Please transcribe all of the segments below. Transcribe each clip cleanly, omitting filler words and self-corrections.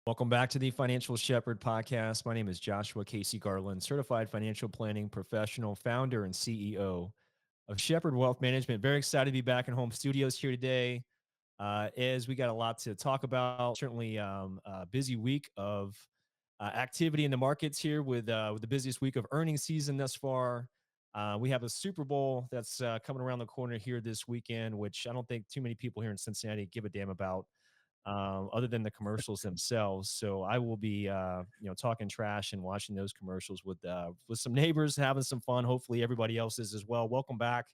Welcome back to the Financial Shepherd podcast. My name is Joshua Casey Garland, certified financial planning professional, founder, and CEO of Shepherd Wealth Management. Very excited to be back in home studios here today. As we got a lot to talk about, certainly a busy week of activity in the markets here with the busiest week of earnings season thus far. We have a Super Bowl that's coming around the corner here this weekend, which I don't think too many people here in Cincinnati give a damn about other than the commercials themselves. So I will be, talking trash and watching those commercials with some neighbors, having some fun. Hopefully, everybody else is as well. Welcome back.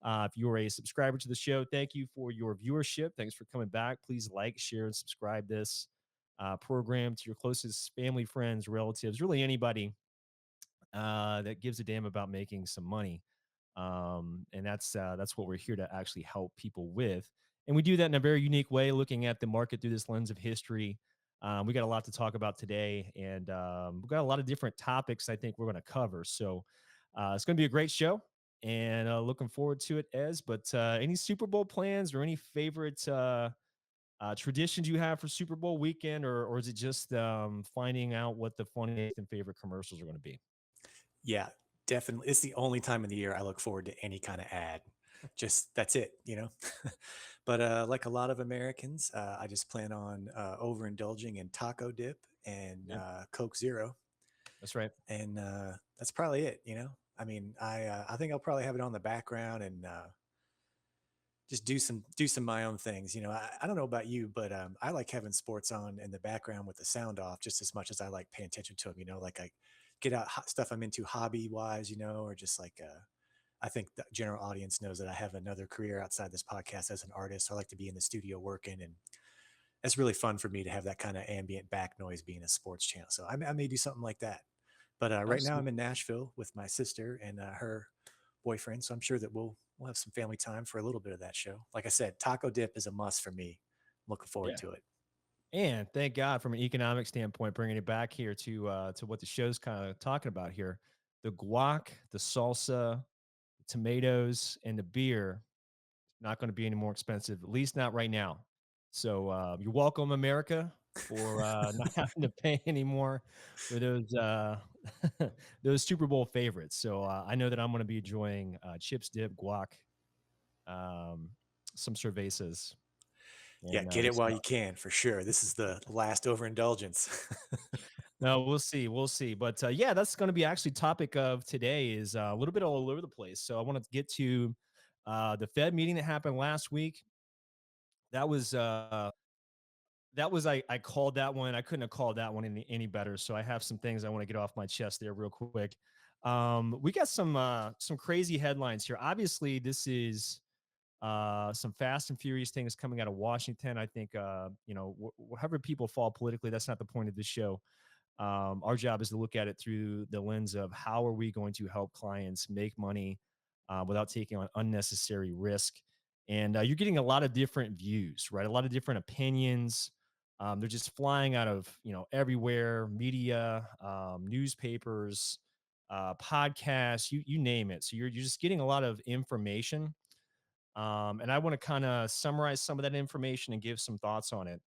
If you are a subscriber to the show, thank you for your viewership. Thanks for coming back. Please like, share, and subscribe this program to your closest family, friends, relatives, really anybody that gives a damn about making some money. And that's what we're here to actually help people with. And we do that in a very unique way, looking at the market through this lens of history. We got a lot to talk about today, and we've got a lot of different topics I think we're going to cover. So it's going to be a great show, and looking forward to it, Ez. But any Super Bowl plans or any favorite traditions you have for Super Bowl weekend, or is it just finding out what the funniest and favorite commercials are going to be? Yeah, definitely. It's the only time of the year I look forward to any kind of ad. Just that's it. But like a lot of Americans, I just plan on overindulging in taco dip and Yeah, Coke Zero, that's right. and that's probably it. I mean, I think I'll probably have it on the background and just do some my own things. I don't know about you, but I like having sports on in the background with the sound off just as much as I like paying attention to them. Like I get out stuff I'm into hobby wise, or just like I think the general audience knows that I have another career outside this podcast as an artist. I like to be in the studio working, and it's really fun for me to have that kind of ambient back noise being a sports channel. So I may do something like that. But right now I'm Absolutely. in Nashville with my sister and her boyfriend, so I'm sure that we'll have some family time for a little bit of that show. Like I said, taco dip is a must for me. I'm looking forward Yeah. to it. And thank God from an economic standpoint, bringing it back here to what the show's kind of talking about here. The guac, the salsa, the tomatoes, and the beer not going to be any more expensive, at least not right now. So you're welcome, America, for not having to pay anymore for those those Super Bowl favorites. So I know that I'm going to be enjoying chips, dip, guac, um, some cervezas, Yeah, and get we'll it see while how. you can for sure. This is the last overindulgence. No, we'll see. We'll see. But yeah, that's going to be actually topic of today is a little bit all over the place. So I want to get to the Fed meeting that happened last week. That was I called that one. I couldn't have called that one any better. So I have some things I want to get off my chest there real quick. We got some crazy headlines here. Obviously, this is some fast and furious things coming out of Washington. I think however people fall politically, that's not the point of this show. Our job is to look at it through the lens of how are we going to help clients make money without taking on unnecessary risk. And you're getting a lot of different views, right? A lot of different opinions. They're just flying out of everywhere, media, newspapers, podcasts, you name it. So you're just getting a lot of information, and I want to kind of summarize some of that information and give some thoughts on it.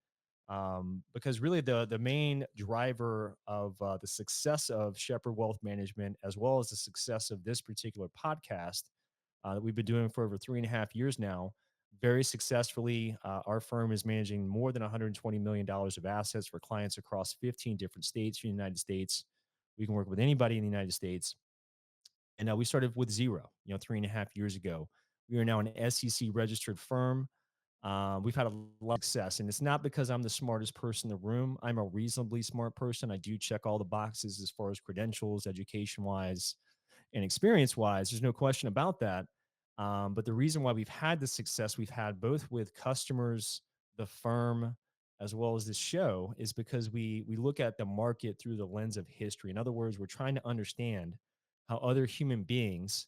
Because really the main driver of the success of Shepherd Wealth Management, as well as the success of this particular podcast that we've been doing for over 3.5 years now, very successfully. Our firm is managing more than $120 million of assets for clients across 15 different states in the United States. We can work with anybody in the United States. And we started with zero, 3.5 years ago. We are now an SEC registered firm. We've had a lot of success, and it's not because I'm the smartest person in the room. I'm a reasonably smart person. I do check all the boxes as far as credentials, education wise, and experience wise. There's no question about that. But the reason why we've had the success we've had both with customers, the firm, as well as this show is because we look at the market through the lens of history. In other words, we're trying to understand how other human beings,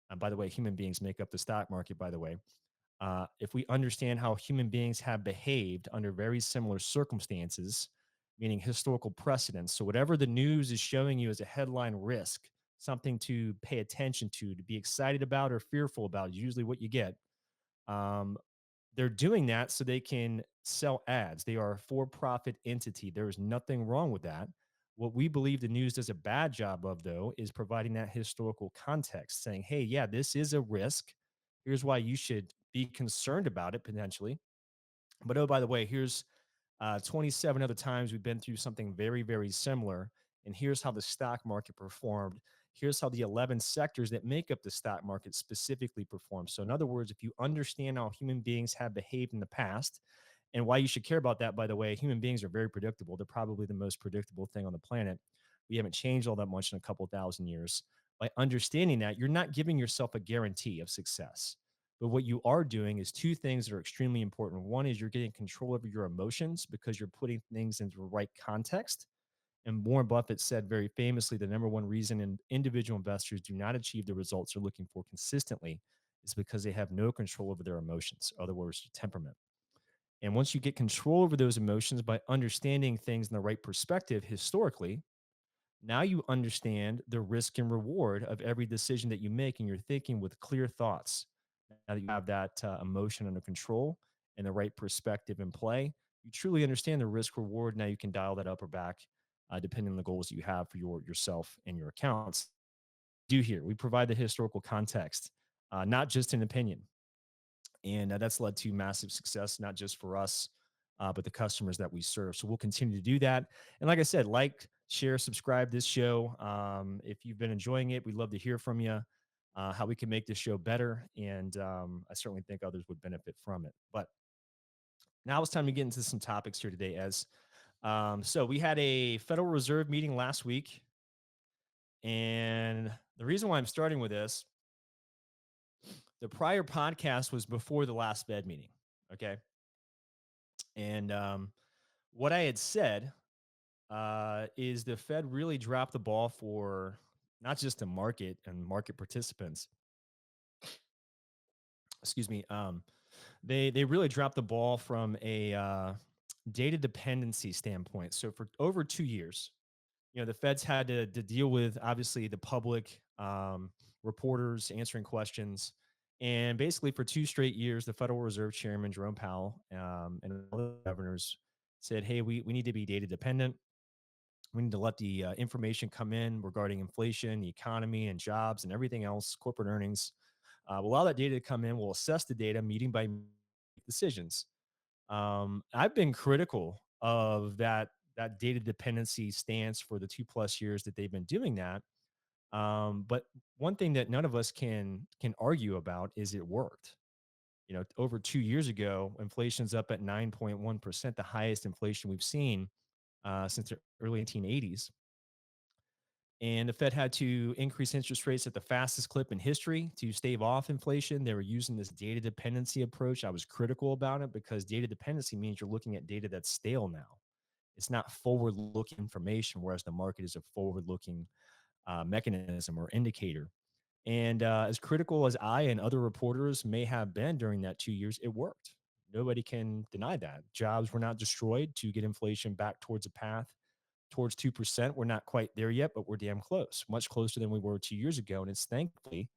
and by the way, human beings make up the stock market, by the way, if we understand how human beings have behaved under very similar circumstances, meaning historical precedents. So, whatever the news is showing you as a headline risk, something to pay attention to be excited about or fearful about, is usually what you get. Um, They're doing that so they can sell ads. They are a for-profit entity. There is nothing wrong with that. What we believe the news does a bad job of, though, is providing that historical context, saying, hey, yeah, this is a risk. Here's why you should be concerned about it potentially. But oh, by the way, here's 27 other times we've been through something very, very similar. And here's how the stock market performed. Here's how the 11 sectors that make up the stock market specifically perform. So, in other words, if you understand how human beings have behaved in the past and why you should care about that, by the way, human beings are very predictable. They're probably the most predictable thing on the planet. We haven't changed all that much in a couple thousand years. By understanding that, you're not giving yourself a guarantee of success. But what you are doing is two things that are extremely important. One is you're getting control over your emotions because you're putting things into the right context. And Warren Buffett said very famously the number one reason individual investors do not achieve the results they're looking for consistently is because they have no control over their emotions, in other words, temperament. And once you get control over those emotions by understanding things in the right perspective historically, now you understand the risk and reward of every decision that you make, and you're thinking with clear thoughts. Now that you have that emotion under control and the right perspective in play, you truly understand the risk reward. Now you can dial that up or back, depending on the goals that you have for yourself and your accounts. Do here we provide the historical context, not just an opinion, and that's led to massive success, not just for us, but the customers that we serve. So we'll continue to do that. And like I said, like, share, subscribe this show. If you've been enjoying it, we'd love to hear from you. How we can make this show better. And I certainly think others would benefit from it. But now it's time to get into some topics here today. So we had a Federal Reserve meeting last week. And the reason why I'm starting with this, the prior podcast was before the last Fed meeting. Okay. And what I had said is the Fed really dropped the ball for not just the market and market participants. Excuse me. They really dropped the ball from a data dependency standpoint. So for over 2 years, the Fed's had to deal with obviously the public, reporters answering questions. And basically, for 2 straight years, the Federal Reserve Chairman Jerome Powell, and other governors said, "Hey, we need to be data dependent. We need to let the information come in regarding inflation, the economy, and jobs, and everything else, corporate earnings. We'll allow that data to come in. We'll assess the data, meeting by decisions." I've been critical of that data dependency stance for the 2+ years that they've been doing that. But one thing that none of us can argue about is it worked. Over 2 years ago, inflation's up at 9.1%, the highest inflation we've seen since the early 1980s. And the Fed had to increase interest rates at the fastest clip in history to stave off inflation. They were using this data dependency approach. I was critical about it because data dependency means you're looking at data that's stale now. It's not forward looking information, whereas the market is a forward looking mechanism or indicator. And as critical as I and other reporters may have been during that 2 years, it worked. Nobody can deny that. Jobs were not destroyed to get inflation back towards a path towards 2%. We're not quite there yet, but we're damn close, much closer than we were 2 years ago. And it's thankfully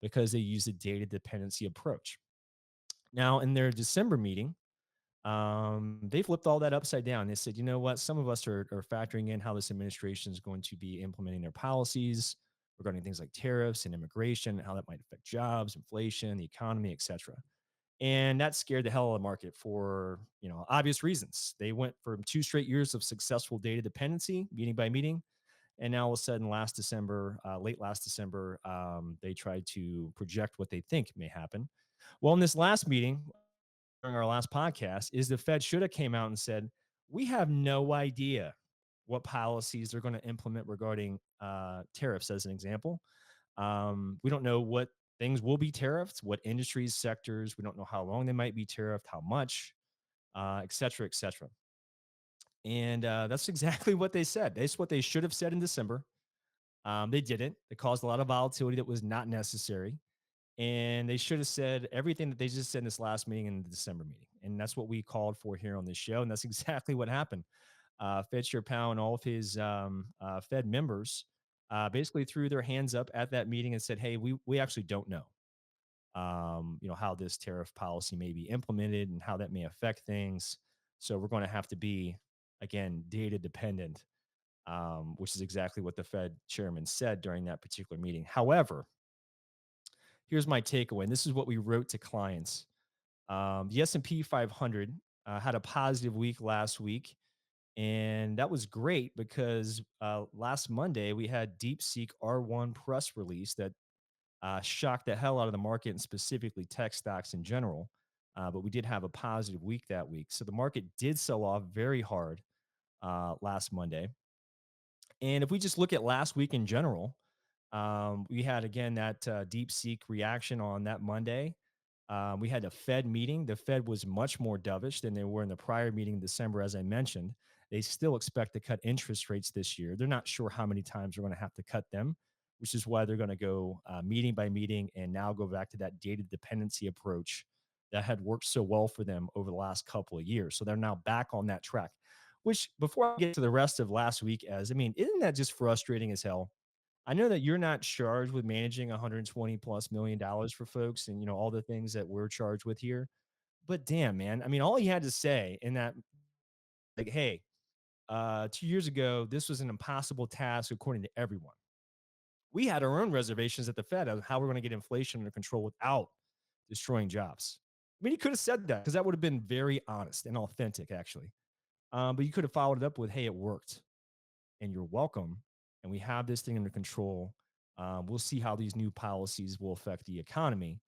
because they use a data dependency approach. Now, in their December meeting, they flipped all that upside down. They said, you know what? Some of us are factoring in how this administration is going to be implementing their policies regarding things like tariffs and immigration, and how that might affect jobs, inflation, the economy, etc. And that scared the hell out of the market for obvious reasons. They went from 2 straight years of successful data dependency, meeting by meeting, and now all of a sudden, late last December, they tried to project what they think may happen. Well, in this last meeting, during our last podcast, is the Fed should have came out and said, we have no idea what policies they're going to implement regarding tariffs, as an example. We don't know what things will be tariffed, what industries, sectors. We don't know how long they might be tariffed, how much, et cetera, et cetera. And that's exactly what they said. That's what they should have said in December. They didn't. It caused a lot of volatility that was not necessary. And they should have said everything that they just said in this last meeting in the December meeting. And that's what we called for here on this show. And that's exactly what happened. Fed Chair Powell and all of his Fed members basically threw their hands up at that meeting and said, hey, we actually don't know. how this tariff policy may be implemented and how that may affect things. So we're going to have to be, again, data dependent, which is exactly what the Fed chairman said during that particular meeting. However, here's my takeaway. And this is what we wrote to clients. The S&P 500 had a positive week last week, and that was great because last Monday we had DeepSeek R1 press release that shocked the hell out of the market and specifically tech stocks in general. But we did have a positive week that week. So the market did sell off very hard last Monday. And if we just look at last week in general, we had again that deep seek reaction on that Monday. We had a Fed meeting. The Fed was much more dovish than they were in the prior meeting in December, as I mentioned. They still expect to cut interest rates this year. They're not sure how many times they're going to have to cut them, which is why they're going to go meeting by meeting and now go back to that data dependency approach that had worked so well for them over the last couple of years. So they're now back on that track. Which, before I get to the rest of last week, as I mean, isn't that just frustrating as hell? I know that you're not charged with managing 120 plus $1 million for folks and all the things that we're charged with here. But damn, man. I mean, all he had to say in that, like, hey, 2 years ago, this was an impossible task according to everyone. We had our own reservations at the Fed of how we're going to get inflation under control without destroying jobs. I mean, he could have said that because that would have been very honest and authentic, actually. But you could have followed it up with, hey, it worked and you're welcome. And we have this thing under control. We'll see how these new policies will affect the economy,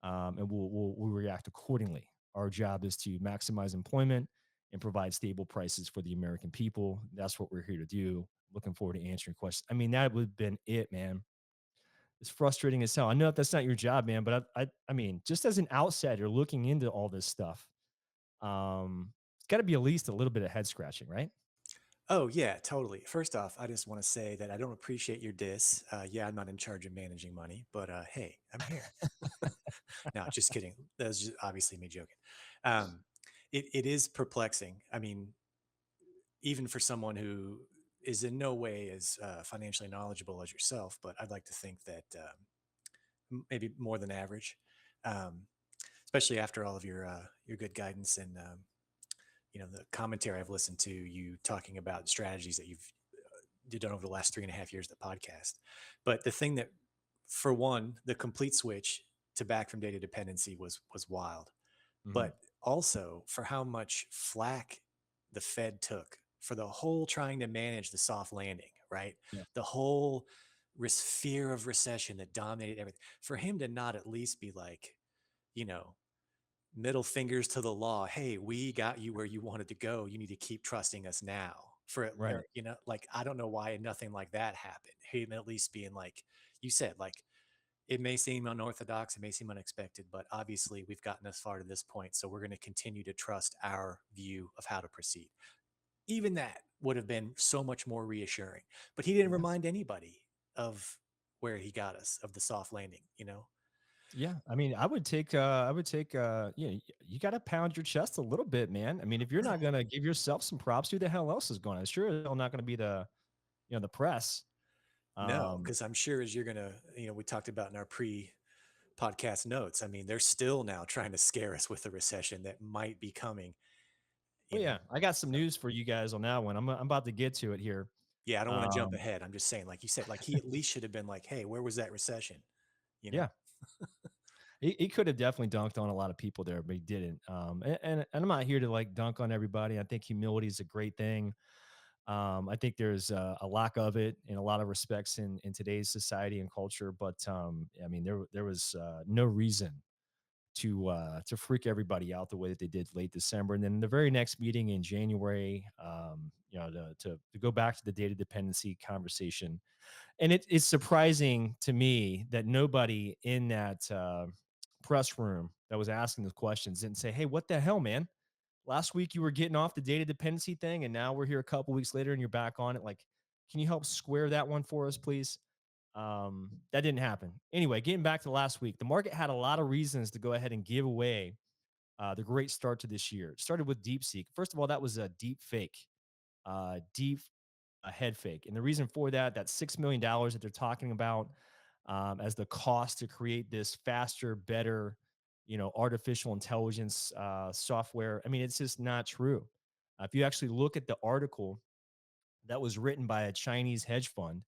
and we'll react accordingly. Our job is to maximize employment and provide stable prices for the American people. That's what we're here to do. Looking forward to answering questions. I mean, that would have been it, man. It's frustrating as hell. I know that that's not your job, man, but I mean, just as an outsider looking into all this stuff, it's got to be at least a little bit of head scratching, right? Oh yeah, totally. First off, I just want to say that I don't appreciate your diss. Yeah, I'm not in charge of managing money, but hey, I'm here. No, just kidding. That was just obviously me joking. Um, it is perplexing. I mean, even for someone who is in no way as financially knowledgeable as yourself, but I'd like to think that maybe more than average, um, especially after all of your good guidance and the commentary I've listened to you talking about strategies that you've done over the last 3.5 years of the podcast. But the thing that, for one, the complete switch to back from data dependency was wild. Mhm. But also for how much flack the Fed took for the whole trying to manage the soft landing, right? Yeah. The whole fear of recession that dominated everything. For him to not at least be like, you know, middle fingers to the law. Hey, we got you where you wanted to go. You need to keep trusting us now. For it, Right. like I don't know why nothing like that happened. Him at least being like you said, like it may seem unorthodox, it may seem unexpected, but obviously we've gotten us far to this point, so we're going to continue to trust our view of how to proceed. Even that would have been so much more reassuring. But he didn't Yeah. remind anybody of where he got us, of the soft landing. Yeah, I mean, you got to pound your chest a little bit, man. I mean, if you're not going to give yourself some props, who the hell else is going to? Sure, as hell not going to be the press. No, Um, because I'm sure as you're gonna, we talked about in our pre-podcast notes. I mean, they're still now trying to scare us with a recession that might be coming. You well, know, yeah, I got some so news for you guys on that one. I'm about to get to it here. yeah, I don't want to jump Um, ahead. I'm just saying, like you said, like he at least should have been like, "Hey, where was that recession?" You know? yeah, he could have definitely dunked on a lot of people there, but he didn't. And I'm not here to like dunk on everybody. I think humility is a great thing. I think there's a lack of it in a lot of respects in today's society and culture. But I mean, there was no reason to freak everybody out the way that they did late December, and then the very next meeting in January, to go back to the data dependency conversation. And it's surprising to me that nobody in that press room that was asking the questions didn't say, "Hey, what the hell, man? Last week you were getting off the data dependency thing, and now we're here a couple weeks later and you're back on it. Like, can you help square that one for us, please?" That didn't happen. Anyway, getting back to last week, the market had a lot of reasons to go ahead and give away the great start to this year. It started with DeepSeek. First of all, that was a deep fake, deep a head fake. And the reason for that, that $6 million that they're talking about, as the cost to create this faster, better, artificial intelligence software. I mean, it's just not true. If you actually look at the article that was written by a Chinese hedge fund,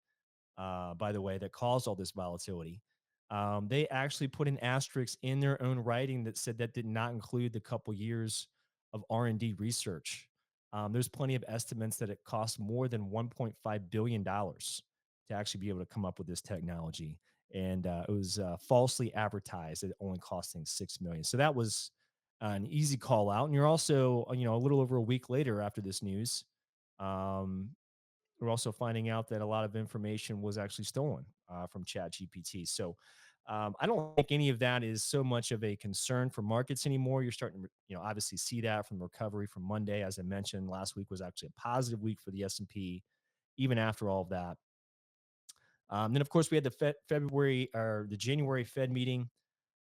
by the way, that caused all this volatility. They actually put an asterisk in their own writing that said that did not include the couple years of R&D research. There's plenty of estimates that it cost more than $1.5 billion to actually be able to come up with this technology, and it was falsely advertised at only costing 6 million. So that was an easy call out. And you're also, a little over a week later after this news, um, we're also finding out that a lot of information was actually stolen from ChatGPT. So I don't think any of that is so much of a concern for markets anymore. You're starting to, obviously see that from the recovery from Monday. As I mentioned, last week was actually a positive week for the S&P, even after all of that. Then, of course, we had the February or the January Fed meeting.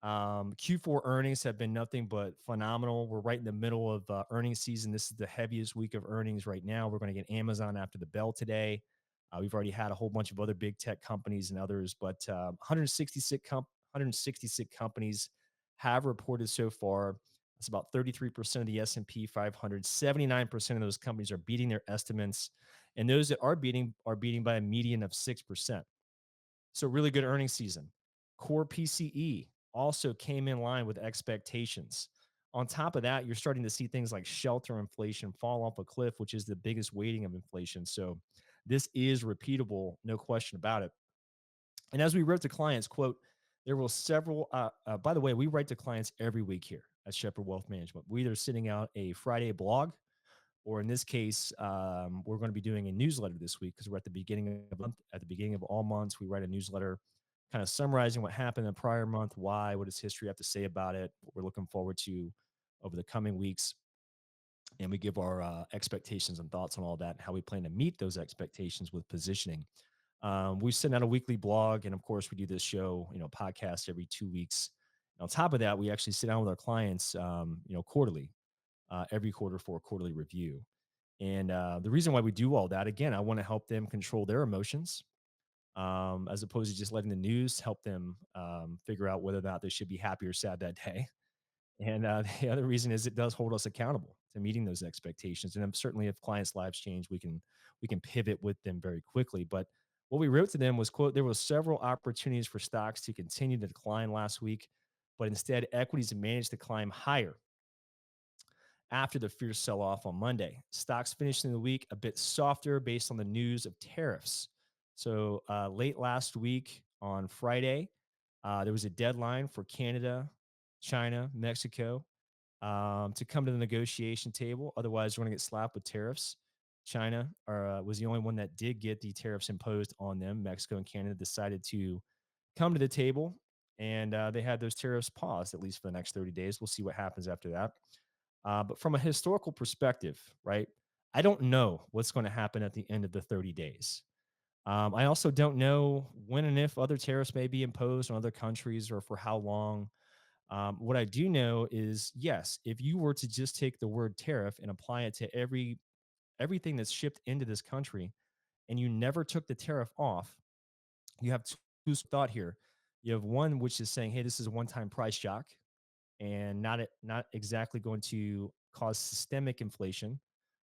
Q4 earnings have been nothing but phenomenal. We're right in the middle of earnings season. This is the heaviest week of earnings right now. We're going to get Amazon after the bell today. We've already had a whole bunch of other big tech companies and others, but 166 companies have reported so far. That's about 33% of the S&P 500. 79% of those companies are beating their estimates, and those that are beating by a median of 6%. So really good earnings season. Core PCE also came in line with expectations. On top of that, you're starting to see things like shelter inflation fall off a cliff, which is the biggest weighting of inflation. So this is repeatable, no question about it. And as we wrote to clients, quote, there were several, by the way, we write to clients every week here at Shepherd Wealth Management. We're either sending out a Friday blog, or in this case, we're going to be doing a newsletter this week because we're at the beginning of the month. At the beginning of all months, we write a newsletter kind of summarizing what happened in the prior month, why, what does history have to say about it, what we're looking forward to over the coming weeks. And we give our expectations and thoughts on all that and how we plan to meet those expectations with positioning. We send out a weekly blog, and of course, we do this show, podcast every 2 weeks. And on top of that, we actually sit down with our clients, quarterly, every quarter for a quarterly review. And the reason why we do all that, again, I want to help them control their emotions, as opposed to just letting the news help them figure out whether or not they should be happy or sad that day. And the other reason is it does hold us accountable to meeting those expectations. And certainly, if clients' lives change, we can pivot with them very quickly. But what we wrote to them was, quote, there were several opportunities for stocks to continue to decline last week, but instead equities managed to climb higher after the fierce sell off on Monday. Stocks finished in the week a bit softer based on the news of tariffs. So late last week on Friday, there was a deadline for Canada, China, Mexico to come to the negotiation table. Otherwise, we're going to get slapped with tariffs. China was the only one that did get the tariffs imposed on them. Mexico and Canada decided to come to the table, and they had those tariffs paused at least for the next 30 days. We'll see what happens after that. But from a historical perspective, right, I don't know what's going to happen at the end of the 30 days. I also don't know when and if other tariffs may be imposed on other countries or for how long. What I do know is, yes, if you were to just take the word tariff and apply it to everything that's shipped into this country, and you never took the tariff off, you have two thought here. You have one which is saying, "Hey, this is a one-time price shock," and not exactly going to cause systemic inflation.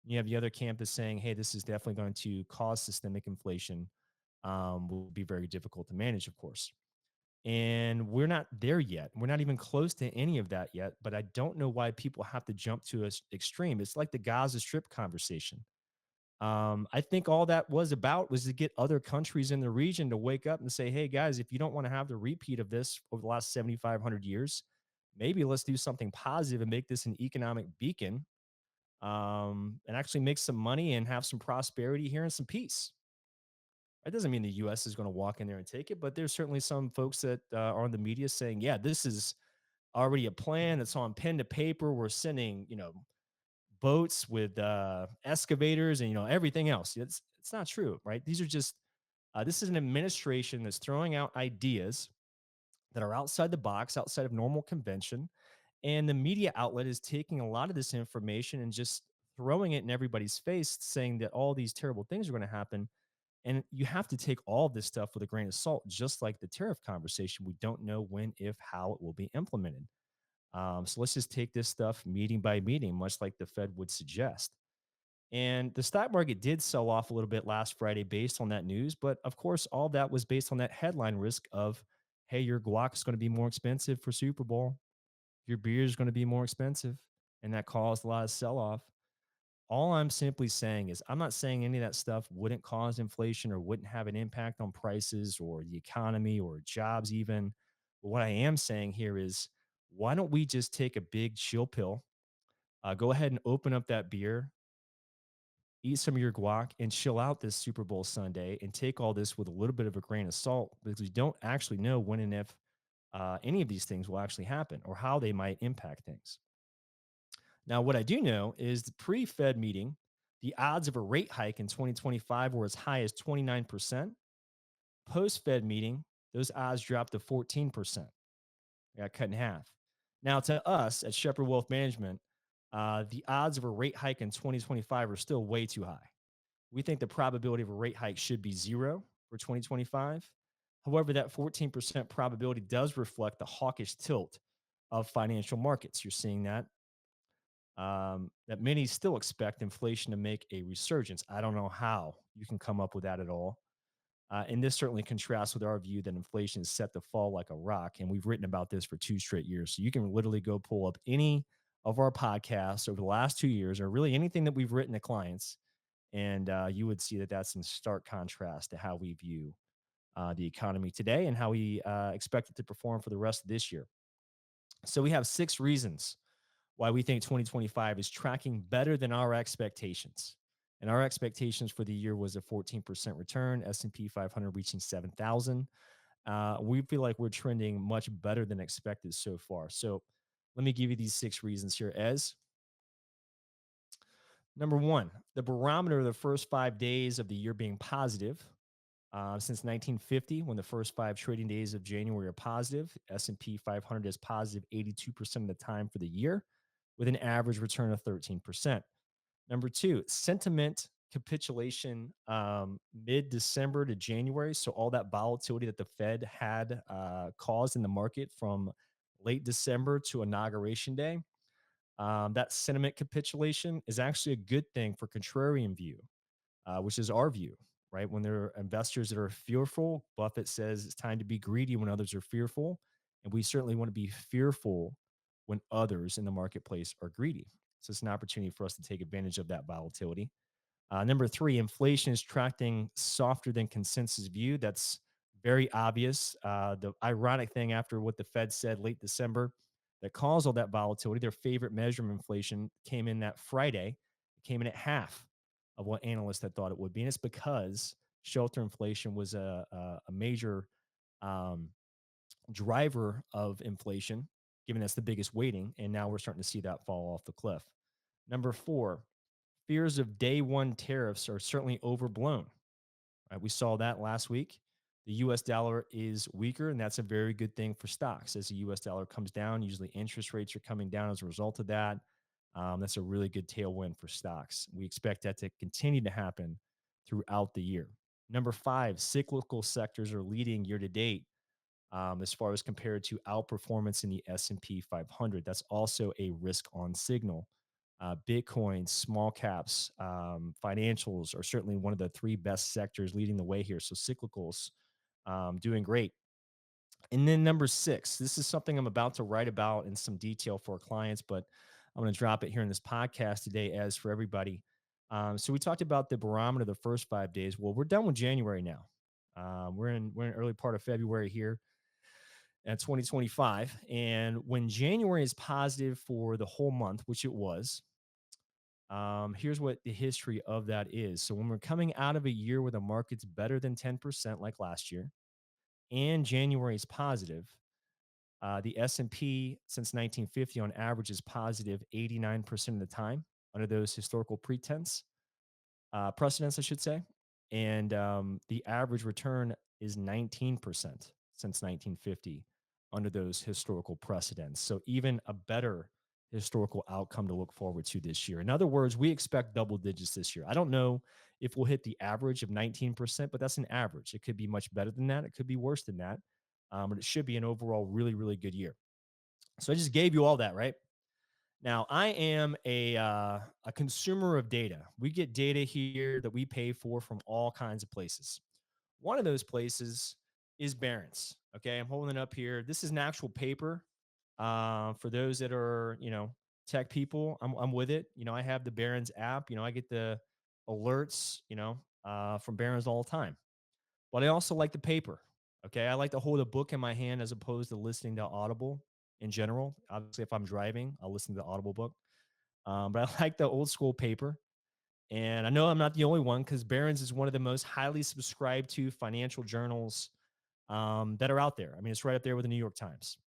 You have the other camp is saying, "Hey, this is definitely going to cause systemic inflation. Will be very difficult to manage, of course." And we're not there yet. We're not even close to any of that yet. But I don't know why people have to jump to an extreme. It's like the Gaza Strip conversation. I think all that was about was to get other countries in the region to wake up and say, hey, guys, if you don't want to have the repeat of this over the last 7,500 years, maybe let's do something positive and make this an economic beacon, and actually make some money and have some prosperity here and some peace. That doesn't mean the US is going to walk in there and take it, but there's certainly some folks that are in the media saying, yeah, this is already a plan that's on pen to paper. We're sending, boats with excavators and everything else. It's not true, right? These are just this is an administration that's throwing out ideas that are outside the box, outside of normal convention, and the media outlet is taking a lot of this information and just throwing it in everybody's face, saying that all these terrible things are going to happen. And you have to take all this stuff with a grain of salt, just like the tariff conversation. We don't know when, if, how it will be implemented. So let's just take this stuff meeting by meeting, much like the Fed would suggest. And the stock market did sell off a little bit last Friday based on that news. But of course, all that was based on that headline risk of, hey, your guac is going to be more expensive for Super Bowl. Your beer is going to be more expensive. And that caused a lot of sell off. All I'm simply saying is, I'm not saying any of that stuff wouldn't cause inflation or wouldn't have an impact on prices or the economy or jobs, even. But what I am saying here is, why don't we just take a big chill pill, go ahead and open up that beer, eat some of your guac, and chill out this Super Bowl Sunday and take all this with a little bit of a grain of salt because we don't actually know when and if any of these things will actually happen or how they might impact things. Now, what I do know is the pre Fed meeting, the odds of a rate hike in 2025 were as high as 29%. Post Fed meeting, those odds dropped to 14%. They got cut in half. Now, to us at Shepherd Wealth Management, the odds of a rate hike in 2025 are still way too high. We think the probability of a rate hike should be zero for 2025. However, that 14% probability does reflect the hawkish tilt of financial markets. You're seeing that many still expect inflation to make a resurgence. I don't know how you can come up with that at all. And this certainly contrasts with our view that inflation is set to fall like a rock. And we've written about this for 2 straight years. So you can literally go pull up any of our podcasts over the last 2 years, or really anything that we've written to clients. And you would see that that's in stark contrast to how we view the economy today and how we expect it to perform for the rest of this year. So we have 6 reasons why we think 2025 is tracking better than our expectations. And our expectations for the year was a 14% return, S&P 500 reaching 7,000. We feel like we're trending much better than expected so far. So let me give you these 6 reasons here. As number one, the barometer of the first 5 days of the year being positive. Since 1950, when the first 5 trading days of January are positive, S&P 500 is positive 82% of the time for the year, with an average return of 13%. Number two, sentiment capitulation mid-December to January. So all that volatility that the Fed had caused in the market from late December to inauguration day, that sentiment capitulation is actually a good thing for contrarian view, which is our view, right? When there are investors that are fearful, Buffett says it's time to be greedy when others are fearful. And we certainly want to be fearful when others in the marketplace are greedy. So it's an opportunity for us to take advantage of that volatility. Number three, inflation is tracking softer than consensus view. That's very obvious. The ironic thing after what the Fed said late December that caused all that volatility, their favorite measure of inflation came in that Friday. It came in at half of what analysts had thought it would be. And it's because shelter inflation was a major um, driver of inflation, given that's the biggest weighting. And now we're starting to see that fall off the cliff. Number four, fears of day one tariffs are certainly overblown. Right? We saw that last week. The US dollar is weaker, and that's a very good thing for stocks. As the US dollar comes down, usually interest rates are coming down as a result of that. That's a really good tailwind for stocks. We expect that to continue to happen throughout the year. Number five, cyclical sectors are leading year to date as far as compared to outperformance in the S&P 500. That's also a risk on signal. Bitcoin, small caps, financials are certainly one of the 3 best sectors leading the way here. So cyclicals doing great. And then number six, this is something I'm about to write about in some detail for our clients, but I'm going to drop it here in this podcast today as for everybody. So we talked about the barometer the first 5 days. Well, we're done with January now. We're in early part of February here at 2025. And when January is positive for the whole month, which it was, here's what the history of that is. So when we're coming out of a year where the market's better than 10% like last year, and January is positive, the S&P since 1950 on average is positive 89% of the time under those historical precedents, I should say. And the average return is 19% since 1950 under those historical precedents. So even a better historical outcome to look forward to this year. In other words, we expect double digits this year. I don't know if we'll hit the average of 19%, but that's an average. It could be much better than that. It could be worse than that. But it should be an overall really, really good year. So I just gave you all that, right? Now, I am a consumer of data. We get data here that we pay for from all kinds of places. One of those places is Barron's. Okay, I'm holding it up here. This is an actual paper. For those that are, tech people, I'm with it. I have the Barron's app. I get the alerts, from Barron's all the time. But I also like the paper. Okay, I like to hold a book in my hand as opposed to listening to Audible in general. Obviously, if I'm driving, I'll listen to the Audible book. But I like the old school paper. And I know I'm not the only one because Barron's is one of the most highly subscribed to financial journals that are out there. I mean, it's right up there with the New York Times.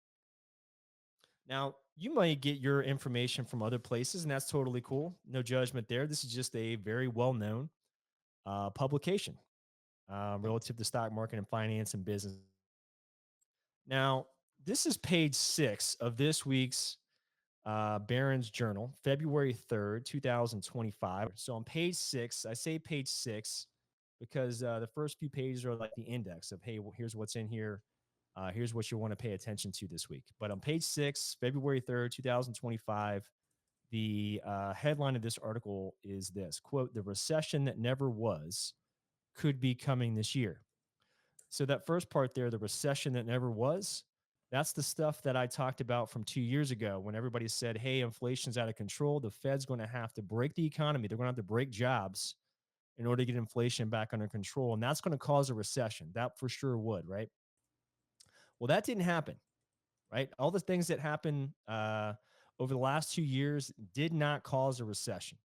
Now, you might get your information from other places, and that's totally cool. No judgment there. This is just a very well known publication relative to stock market and finance and business. Now, this is page 6 of this week's Barron's Journal, February 3rd, 2025. So on page 6, I say page 6 because the first few pages are like the index of, hey, well, here's what's in here. Here's what you want to pay attention to this week. But on page 6, February 3rd, 2025, the headline of this article is this quote, "The recession that never was could be coming this year." So that first part there, the recession that never was, that's the stuff that I talked about from 2 years ago when everybody said, hey, inflation's out of control. The Fed's going to have to break the economy. They're going to have to break jobs in order to get inflation back under control. And that's going to cause a recession. That for sure would, right? Well, that didn't happen, right? All the things that happened over the last 2 years did not cause a recession.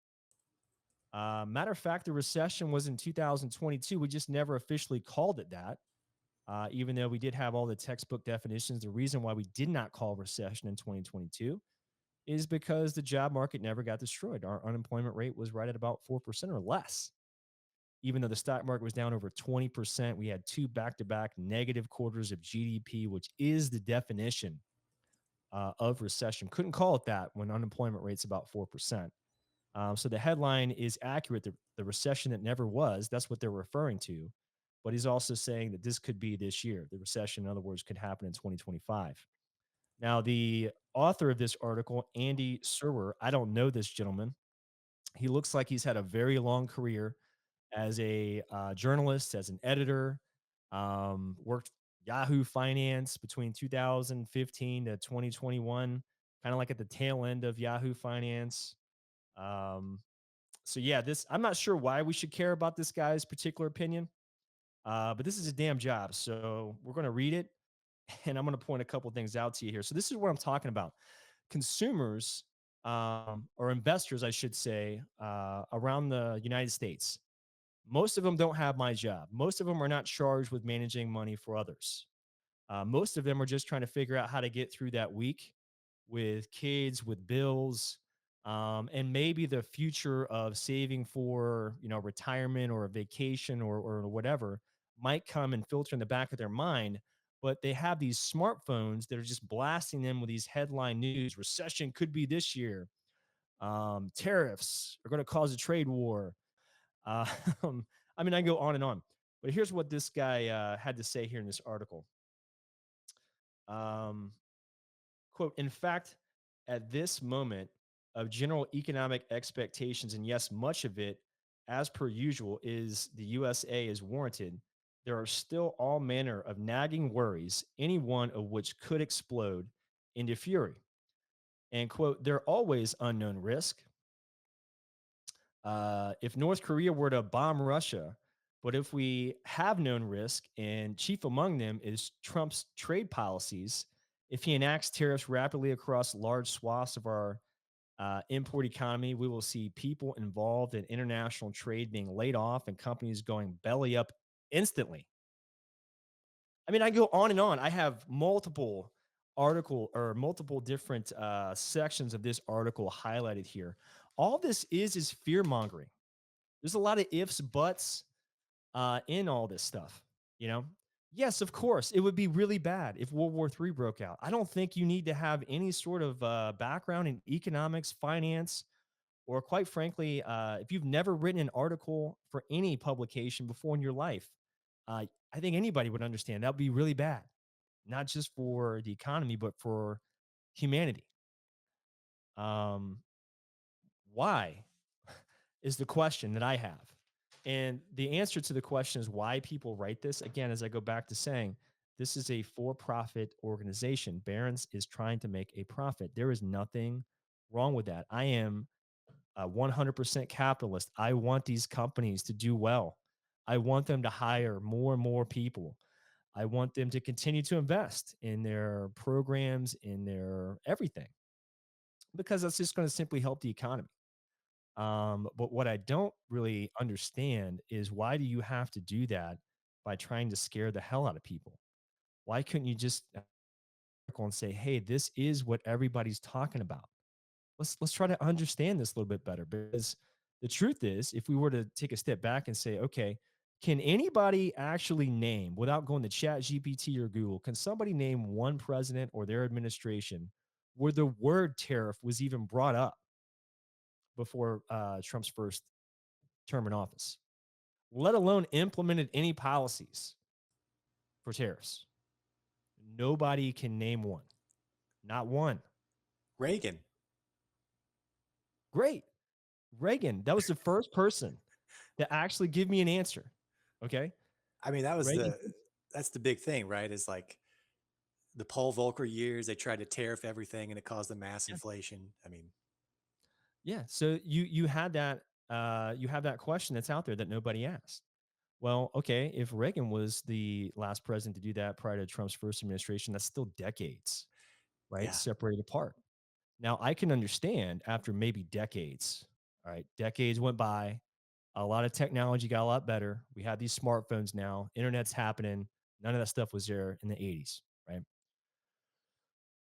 Matter of fact, the recession was in 2022. We just never officially called it that. Even though we did have all the textbook definitions, the reason why we did not call recession in 2022 is because the job market never got destroyed. Our unemployment rate was right at about 4% or less. Even though the stock market was down over 20%, we had 2 back-to-back negative quarters of GDP, which is the definition of recession. Couldn't call it that when unemployment rate's about 4%. So the headline is accurate. The recession that never was, that's what they're referring to. But he's also saying that this could be this year. The recession, in other words, could happen in 2025. Now, the author of this article, Andy Serwer, I don't know this gentleman. He looks like he's had a very long career as a journalist, as an editor, worked Yahoo Finance between 2015 to 2021, kind of like at the tail end of Yahoo Finance. Um, so yeah, I'm not sure why we should care about this guy's particular opinion. But this is a damn job. So we're going to read it and I'm going to point a couple things out to you here. So this is what I'm talking about. Consumers or investors, I should say, around the United States, most of them don't have my job. Most of them are not charged with managing money for others. Most of them are just trying to figure out how to get through that week with kids, with bills, and maybe the future of saving for retirement or a vacation or whatever might come and filter in the back of their mind. But they have these smartphones that are just blasting them with these headline news. Recession could be this year. Tariffs are going to cause a trade war. Uh, I mean, I go on and on. But here's what this guy had to say here in this article. Um, Quote, "In fact, at this moment of general economic expectations, and yes, much of it, as per usual, is the USA is warranted, there are still all manner of nagging worries, any one of which could explode into fury." And quote, "There are always unknown risk. If North Korea were to bomb Russia, but if we have known risk, and chief among them is Trump's trade policies, if he enacts tariffs rapidly across large swaths of our import economy, we will see people involved in international trade being laid off and companies going belly up instantly." I mean, I go on and on. I have multiple different sections of this article highlighted here. All this is fear mongering. There's a lot of ifs, buts in all this stuff, you know? Yes, of course. It would be really bad if World War III broke out. I don't think you need to have any sort of background in economics, finance, or quite frankly, if you've never written an article for any publication before in your life, I think anybody would understand that would be really bad, not just for the economy, but for humanity. Um, why is the question that I have. And the answer to the question is why people write this. Again, as I go back to saying, this is a for profit organization. Barron's is trying to make a profit. There is nothing wrong with that. I am a 100% capitalist. I want these companies to do well. I want them to hire more and more people. I want them to continue to invest in their programs, in their everything, because that's just going to simply help the economy. But what I don't really understand is why do you have to do that by trying to scare the hell out of people? Why couldn't you just article and say, "Hey, this is what everybody's talking about. Let's try to understand this a little bit better." Because the truth is, if we were to take a step back and say, "Okay, can anybody actually name, without going to Chat GPT or Google, can somebody name one president or their administration where the word tariff was even brought up before Trump's first term in office, let alone implemented any policies for tariffs? Nobody can name one, not one. Reagan. Great. Reagan, that was the first person to actually give me an answer. Okay. I mean, Reagan. that's the big thing, right? Is like the Paul Volcker years, they tried to tariff everything and it caused a mass Yeah. inflation. I mean, Yeah. So you had that you have that question that's out there that nobody asked. Well, okay, if Reagan was the last president to do that prior to Trump's first administration, that's still decades, right? yeah, Separated apart. Now, I can understand after maybe decades, all right, decades went by, a lot of technology got a lot better. We have these smartphones now, internet's happening. None of that stuff was there in the 80s, right?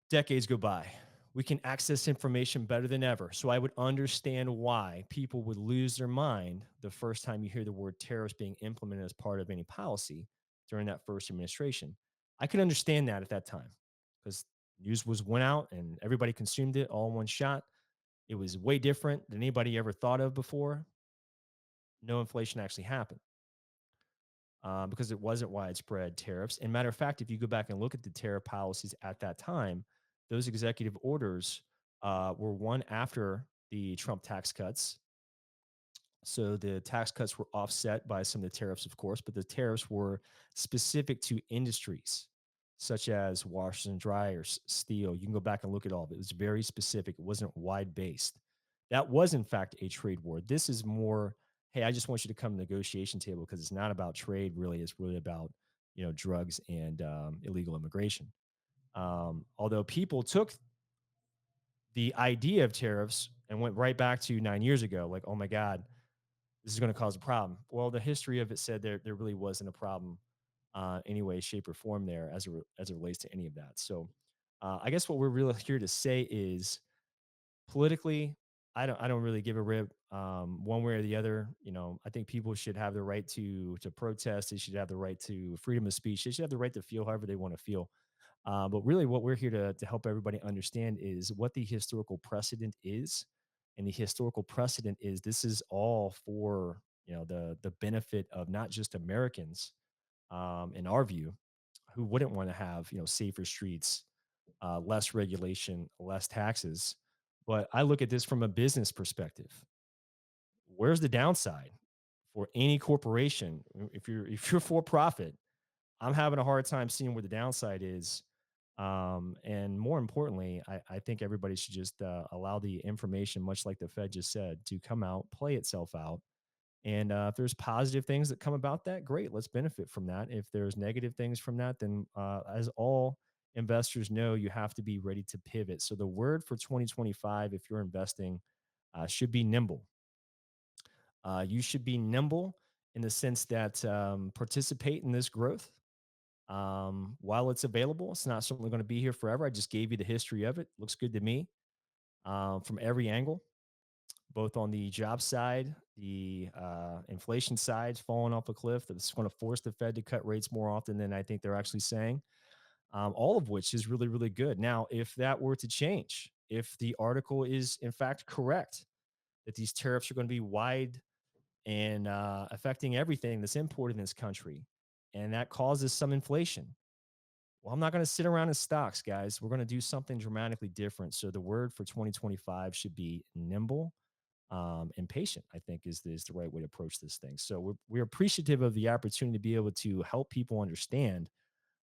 Decades go by. We can access information better than ever. So I would understand why people would lose their mind the first time you hear the word tariffs being implemented as part of any policy during that first administration. I could understand that at that time because news was went out and everybody consumed it all in one shot. It was way different than anybody ever thought of before. No inflation actually happened because it wasn't widespread tariffs. And matter of fact, if you go back and look at the tariff policies at that time, those executive orders were one after the Trump tax cuts. So the tax cuts were offset by some of the tariffs, of course, but the tariffs were specific to industries such as washers and dryers, steel. You can go back and look at all of it. It was very specific. It wasn't wide based. That was, in fact, a trade war. This is more, hey, I just want you to come to the negotiation table because it's not about trade, really. It's really about, drugs and illegal immigration. Although people took the idea of tariffs and went right back to 9 years ago, like, oh my God, this is going to cause a problem. Well, the history of it said there really wasn't a problem, any way, shape, or form there as it relates to any of that. So, I guess what we're really here to say is politically, I don't really give a rip one way or the other. I think people should have the right to protest. They should have the right to freedom of speech. They should have the right to feel however they want to feel. But really, what we're here to help everybody understand is what the historical precedent is, and the historical precedent is this is all for the benefit of not just Americans, in our view, who wouldn't want to have safer streets, less regulation, less taxes. But I look at this from a business perspective. Where's the downside for any corporation? If you're for profit, I'm having a hard time seeing where the downside is. And more importantly, I think everybody should just allow the information, much like the Fed just said, to come out, play itself out. And if there's positive things that come about that, great, let's benefit from that. If there's negative things from that, then as all investors know, you have to be ready to pivot. So the word for 2025, if you're investing, should be nimble. You should be nimble in the sense that participate in this growth while it's available. It's not certainly going to be here forever. I just gave you the history of it. Looks good to me from every angle. both on the job side, the inflation side falling off a cliff that's going to force the Fed to cut rates more often than I think they're actually saying. All of which is really, really good. Now, if that were to change, if the article is in fact correct that these tariffs are going to be wide and affecting everything that's imported in this country, and that causes some inflation, well, I'm not going to sit around in stocks, guys. We're going to do something dramatically different. So the word for 2025 should be nimble and patient, I think is the right way to approach this thing. So we're appreciative of the opportunity to be able to help people understand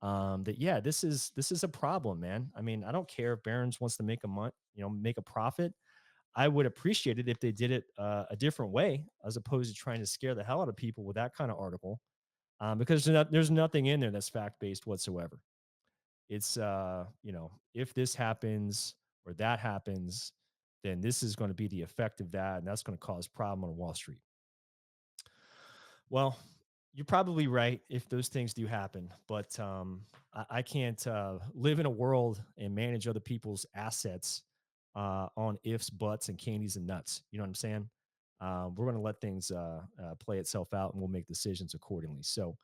that, yeah, this is a problem, man. I mean, I don't care if Barron's wants to make a make a profit. I would appreciate it if they did it a different way, as opposed to trying to scare the hell out of people with that kind of article, because there's nothing in there that's fact based whatsoever. It's if this happens or that happens, then this is going to be the effect of that, and that's going to cause problem on Wall Street. Well, you're probably right if those things do happen, but I can't live in a world and manage other people's assets on ifs, buts, and candies and nuts. You know what I'm saying? We're going to let things play itself out, and we'll make decisions accordingly. So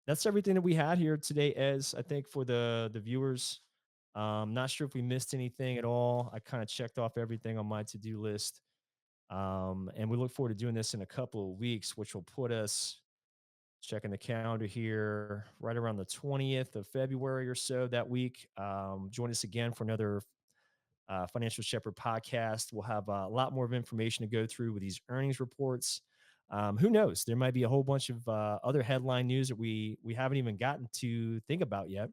that's everything that we had here today, Ez. I think for the viewers. Not sure if we missed anything at all. I kind of checked off everything on my to-do list. And we look forward to doing this in a couple of weeks, which will put us checking the calendar here right around the 20th of February or so that week. Join us again for another Financial Shepherd podcast. We'll have a lot more of information to go through with these earnings reports. Who knows? There might be a whole bunch of other headline news that we haven't even gotten to think about yet.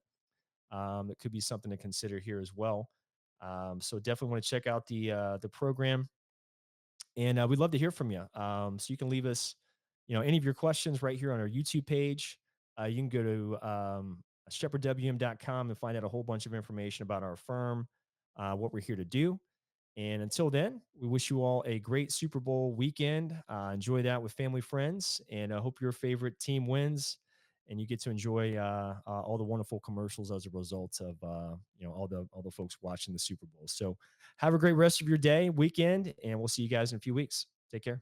It could be something to consider here as well. So definitely want to check out the program, and we'd love to hear from you. So you can leave us, any of your questions right here on our YouTube page. You can go to shepherdwm.com and find out a whole bunch of information about our firm, what we're here to do. And until then, we wish you all a great Super Bowl weekend. Enjoy that with family, friends, and I hope your favorite team wins and you get to enjoy all the wonderful commercials as a result of all the folks watching the Super Bowl. So have a great rest of your day, weekend, and we'll see you guys in a few weeks. Take care.